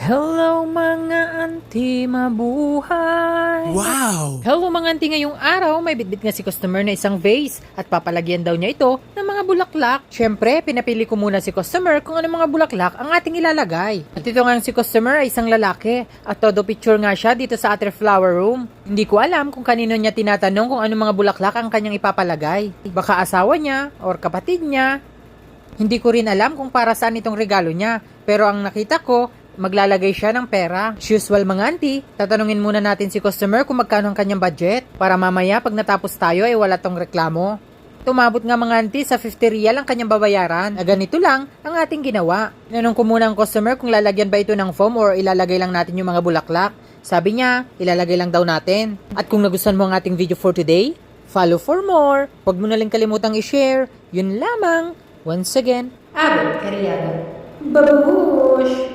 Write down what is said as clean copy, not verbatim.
Hello mga auntie, mabuhay! Wow! Hello mga auntie, ngayong araw may bitbit nga si customer na isang vase at papalagyan daw niya ito ng mga bulaklak. Syempre, pinapili ko muna si customer kung ano mga bulaklak ang ating ilalagay. At ito nga si customer ay isang lalaki at todo picture nga siya dito sa ating flower room. Hindi ko alam kung kanino niya tinatanong kung ano mga bulaklak ang kanyang ipapalagay. Baka asawa niya or kapatid niya. Hindi ko rin alam kung para saan itong regalo niya, pero ang nakita ko, maglalagay siya ng pera. As usual mga auntie, tatanungin muna natin si customer kung magkano ang kanyang budget para mamaya pag natapos tayo ay wala tong reklamo. Tumabot nga mga auntie sa 50 real ang kanyang babayaran. Na ganito lang ang ating ginawa. Tinanong ko muna ang customer kung lalagyan ba ito ng foam or ilalagay lang natin yung mga bulaklak. Sabi niya, ilalagay lang daw natin. At kung nagustuhan mo ang ating video for today, follow for more. Huwag mo na lang kalimutang i-share. Yun lamang. Once again, Abel Cariaga. Babush!